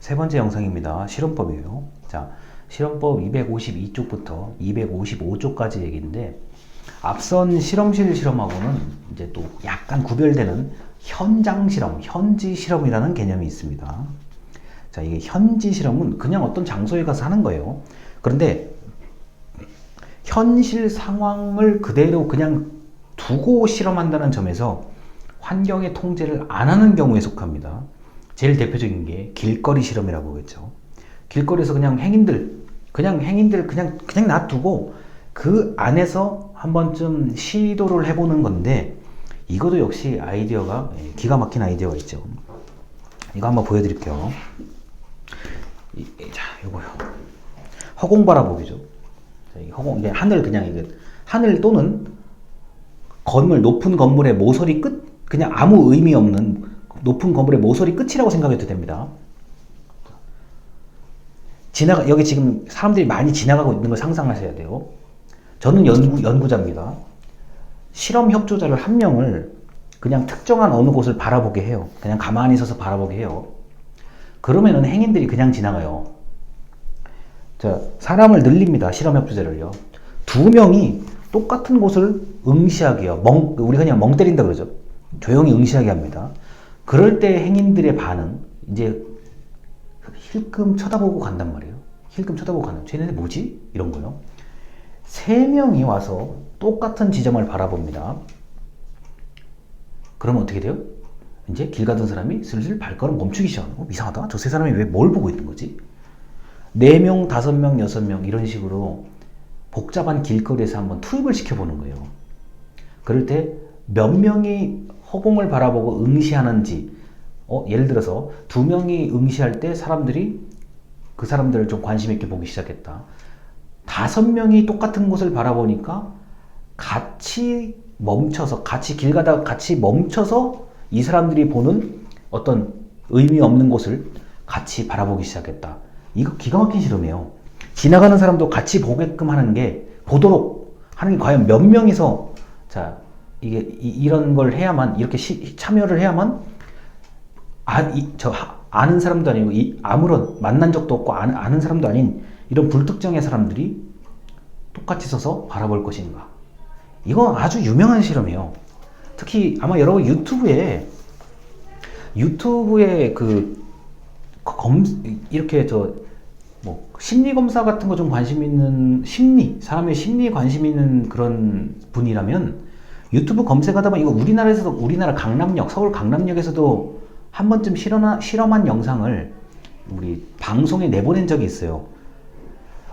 세 번째 영상입니다. 실험법이에요. 자, 실험법 252쪽부터 255쪽까지 얘기인데, 앞선 실험실 실험하고는 이제 또 약간 구별되는 현장 실험, 현지 실험이라는 개념이 있습니다. 자, 이게 현지 실험은 그냥 어떤 장소에 가서 하는 거예요. 그런데 현실 상황을 그대로 그냥 두고 실험한다는 점에서 환경의 통제를 안 하는 경우에 속합니다. 제일 대표적인 게 길거리 실험이라고 보겠죠. 길거리에서 그냥 행인들 그냥 놔두고 그 안에서 한 번쯤 시도를 해보는 건데, 이것도 역시 아이디어가 기가 막힌 아이디어가 있죠. 이거 한번 보여드릴게요. 자, 요거요. 허공 바라보기죠. 이게 하늘, 그냥 이게 하늘 또는 건물, 높은 건물의 모서리 끝, 그냥 아무 의미 없는 높은 건물의 모서리 끝이라고 생각해도 됩니다. 여기 지금 사람들이 많이 지나가고 있는 걸 상상하셔야 돼요. 저는 연구자입니다. 실험 협조자를 한 명을 그냥 특정한 어느 곳을 바라보게 해요. 그냥 가만히 서서 바라보게 해요. 그러면은 행인들이 그냥 지나가요. 자, 사람을 늘립니다. 실험 협조자를요. 두 명이 똑같은 곳을 응시하게 해요. 우리가 그냥 멍 때린다 그러죠. 조용히 응시하게 합니다. 그럴 때 행인들의 반응, 이제 힐끔 쳐다보고 간단 말이에요. 힐끔 쳐다보고 가는. 쟤네들 뭐지? 이런 거요. 세 명이 와서 똑같은 지점을 바라봅니다. 그러면 어떻게 돼요? 이제 길 가던 사람이 슬슬 발걸음 멈추기 시작하는 거. 이상하다. 저 세 사람이 왜 뭘 보고 있는 거지? 4명, 5명, 6명 이런 식으로 복잡한 길거리에서 한번 투입을 시켜보는 거예요. 그럴 때 몇 명이 허공을 바라보고 응시하는지, 예를 들어서 2명이 응시할 때 그 사람들을 좀 관심 있게 보기 시작했다. 5명이 똑같은 곳을 바라보니까 같이 길 가다가 같이 멈춰서 이 사람들이 보는 어떤 의미 없는 곳을 같이 바라보기 시작했다. 이거 기가 막힌 실험이에요. 지나가는 사람도 같이 보게끔 보도록 하는 게 과연 몇 명이서, 자, 이런 걸 해야만, 이렇게 참여를 해야만, 아는 사람도 아니고, 아무런 만난 적도 없고, 아는 사람도 아닌 이런 불특정의 사람들이 똑같이 서서 바라볼 것인가. 이거 아주 유명한 실험이에요. 특히 아마 여러분 유튜브에 이렇게 심리 검사 같은 거 좀 관심 있는, 사람의 심리에 관심 있는 그런 분이라면 유튜브 검색하다 보면, 이거 우리나라 서울 강남역에서도 한 번쯤 실험한 영상을 우리 방송에 내보낸 적이 있어요.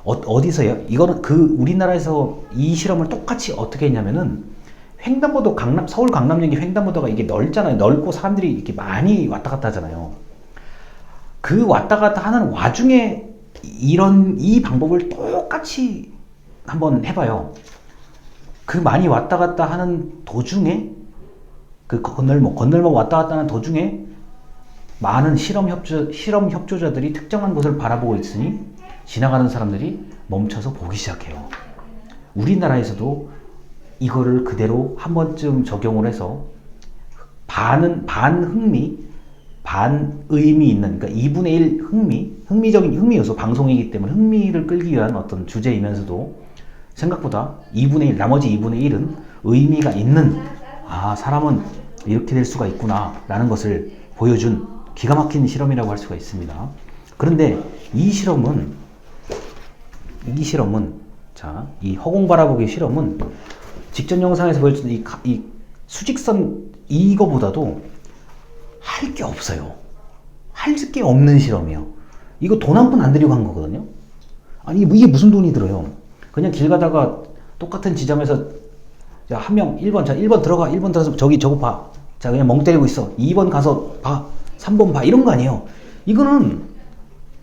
어디서요? 이거는 우리나라에서 이 실험을 똑같이 어떻게 했냐면은, 횡단보도 서울 강남역이 횡단보도가 이게 넓잖아요. 넓고 사람들이 이렇게 많이 왔다 갔다 하잖아요. 그 왔다 갔다 하는 와중에 이 방법을 똑같이 한번 해봐요. 그 많이 왔다 갔다 하는 도중에, 건널목 왔다 갔다 하는 도중에 많은 실험 협조자들이 특정한 곳을 바라보고 있으니 지나가는 사람들이 멈춰서 보기 시작해요. 우리나라에서도 이거를 그대로 한 번쯤 적용을 해서 반 흥미, 반 의미 있는, 그러니까 2분의 1 흥미적인 흥미 요소, 방송이기 때문에 흥미를 끌기 위한 어떤 주제이면서도 생각보다 나머지 2분의 1은 의미가 있는, 사람은 이렇게 될 수가 있구나 라는 것을 보여준 기가 막힌 실험이라고 할 수가 있습니다. 그런데 이 실험은 이 허공 바라보기 실험은 직전 영상에서 보여준 이 수직선 이거보다도 할 게 없어요. 할 게 없는 실험이에요. 이거 돈 한 푼 안 들이고 한 거거든요. 아니, 이게 무슨 돈이 들어요? 그냥 길 가다가 똑같은 지점에서, 자, 한 명 1번, 자, 1번 들어가, 1번 들어서 저거 봐. 자, 그냥 멍 때리고 있어. 2번 가서 봐. 3번 봐. 이런 거 아니에요. 이거는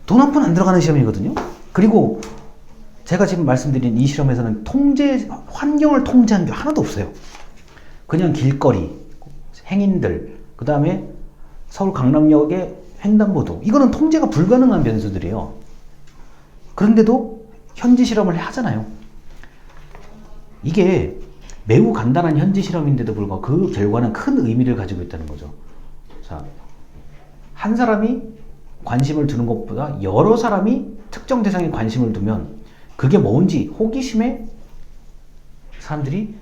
돈 한 푼 안 들어가는 시험이거든요. 그리고 제가 지금 말씀드린 이 실험에서는 환경을 통제한 게 하나도 없어요. 그냥 길거리, 행인들, 그 다음에 서울 강남역의 횡단보도, 이거는 통제가 불가능한 변수들이에요. 그런데도 현지 실험을 하잖아요. 이게 매우 간단한 현지 실험인데도 불구하고 그 결과는 큰 의미를 가지고 있다는 거죠. 자, 한 사람이 관심을 두는 것보다 여러 사람이 특정 대상에 관심을 두면 그게 뭔지 호기심에 사람들이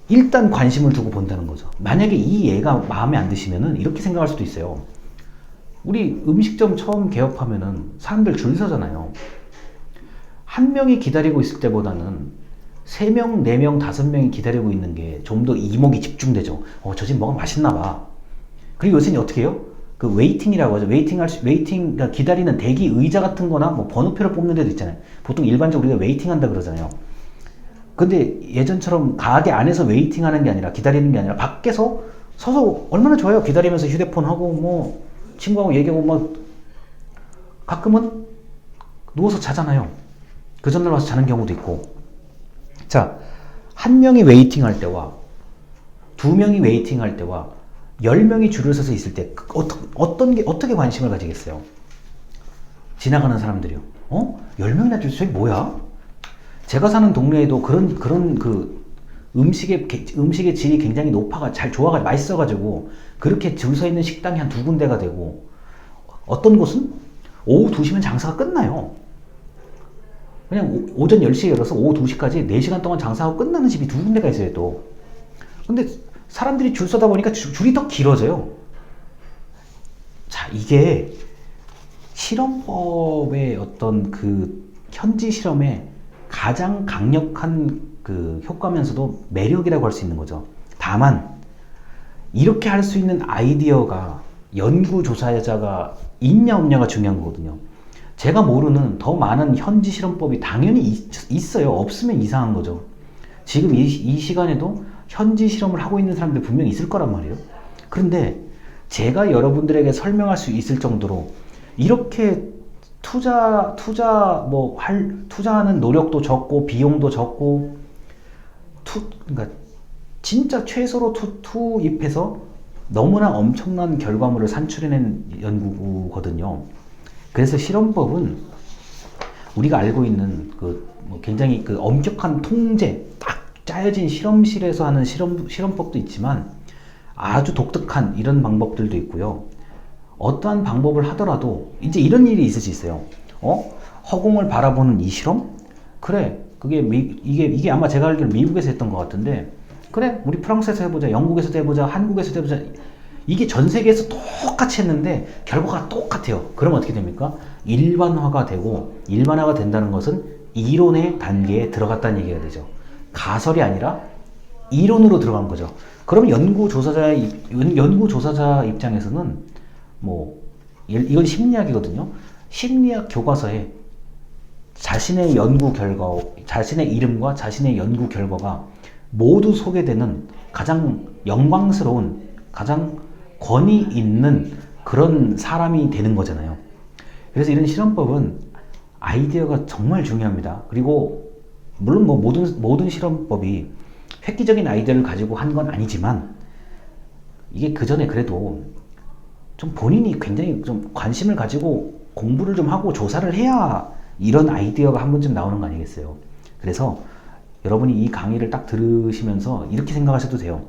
일단 관심을 두고 본다는 거죠. 만약에 이 예가 마음에 안 드시면은 이렇게 생각할 수도 있어요. 우리 음식점 처음 개업하면은 사람들 줄 서잖아요. 한 명이 기다리고 있을 때보다는 3명, 4명, 5명이 기다리고 있는 게 좀 더 이목이 집중되죠. 저 집 뭐가 맛있나 봐. 그리고 요새는 어떻게 해요? 그 웨이팅이라고 하죠. 그러니까 기다리는 대기 의자 같은 거나 뭐 번호표를 뽑는 데도 있잖아요. 보통 일반적으로 우리가 웨이팅 한다 그러잖아요. 근데 예전처럼 가게 안에서 웨이팅 하는 게 아니라 기다리는 게 아니라 밖에서 서서 얼마나 좋아요. 기다리면서 휴대폰 하고 뭐 친구하고 얘기하고 뭐 가끔은 누워서 자잖아요. 그 전날 와서 자는 경우도 있고. 자, 한 명이 웨이팅 할 때와 2명이 웨이팅 할 때와 10명이 줄을 서서 있을 때 어떻게 관심을 가지겠어요? 지나가는 사람들이요. 10명이나 줄 서서 뭐야? 제가 사는 동네에도 그런 그 음식의 질이 굉장히 좋아가 맛있어가지고 그렇게 줄 서 있는 식당이 한 2군데가 되고, 어떤 곳은 오후 2시면 장사가 끝나요. 그냥 오전 10시에 열어서 오후 2시까지 4시간 동안 장사하고 끝나는 집이 2군데가 있어요 또. 근데 사람들이 줄 서다 보니까 줄이 더 길어져요. 자, 이게 실험법의 어떤 그 현지 실험의 가장 강력한 그 효과면서도 매력이라고 할 수 있는 거죠. 다만 이렇게 할 수 있는 아이디어가 연구조사자가 있냐 없냐가 중요한 거거든요. 제가 모르는 더 많은 현지 실험법이 당연히 있어요. 없으면 이상한 거죠. 지금 이 시간에도 현지 실험을 하고 있는 사람들 분명히 있을 거란 말이에요. 그런데 제가 여러분들에게 설명할 수 있을 정도로 이렇게 투자하는 노력도 적고 비용도 적고 그러니까 진짜 최소로 투입해서 너무나 엄청난 결과물을 산출해낸 연구거든요. 그래서 실험법은 우리가 알고 있는 굉장히 엄격한 통제, 딱 짜여진 실험실에서 하는 실험법도 있지만 아주 독특한 이런 방법들도 있고요. 어떠한 방법을 하더라도 이제 이런 일이 있을 수 있어요. 허공을 바라보는 이 실험? 그래, 이게 아마 제가 알기로 미국에서 했던 것 같은데, 그래, 우리 프랑스에서 해보자, 영국에서도 해보자, 한국에서도 해보자. 이게 전 세계에서 똑같이 했는데 결과가 똑같아요. 그럼 어떻게 됩니까? 일반화가 되고, 일반화가 된다는 것은 이론의 단계에 들어갔다는 얘기가 되죠. 가설이 아니라 이론으로 들어간 거죠. 그럼 연구조사자 입장에서는 이건 심리학이거든요. 심리학 교과서에 자신의 이름과 자신의 연구 결과가 모두 소개되는 가장 영광스러운, 가장 권위 있는 그런 사람이 되는 거잖아요. 그래서 이런 실험법은 아이디어가 정말 중요합니다. 그리고 물론 모든 실험법이 획기적인 아이디어를 가지고 한 건 아니지만, 이게 그 전에 그래도 좀 본인이 굉장히 좀 관심을 가지고 공부를 좀 하고 조사를 해야 이런 아이디어가 한 번쯤 나오는 거 아니겠어요? 그래서 여러분이 이 강의를 딱 들으시면서 이렇게 생각하셔도 돼요.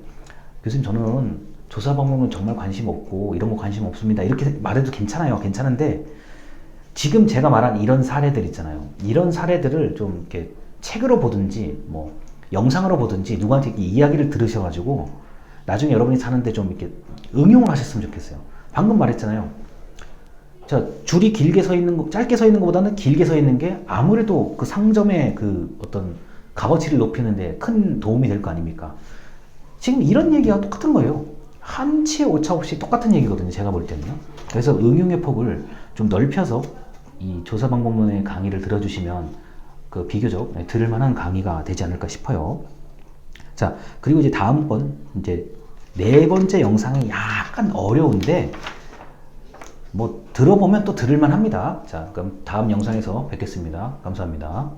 교수님, 저는 조사 방법은 정말 관심 없고 이런 거 관심 없습니다. 이렇게 말해도 괜찮아요. 괜찮은데 지금 제가 말한 이런 사례들 있잖아요. 이런 사례들을 좀 이렇게 책으로 보든지 영상으로 보든지 누구한테 이야기를 들으셔가지고 나중에 여러분이 사는데 좀 이렇게 응용을 하셨으면 좋겠어요. 방금 말했잖아요. 자, 줄이 길게 서 있는 거, 짧게 서 있는 것보다는 길게 서 있는 게 아무래도 그 상점의 그 어떤 값어치를 높이는데 큰 도움이 될 거 아닙니까? 지금 이런 얘기가 똑같은 거예요. 한치의 오차 없이 똑같은 얘기거든요. 제가 볼 때는요. 그래서 응용의 폭을 좀 넓혀서 이 조사 방법론의 강의를 들어주시면 비교적 들을 만한 강의가 되지 않을까 싶어요. 자, 그리고 이제 다음번 이제 4번째 영상이 약간 어려운데 들어보면 또 들을만 합니다. 자, 그럼 다음 영상에서 뵙겠습니다. 감사합니다.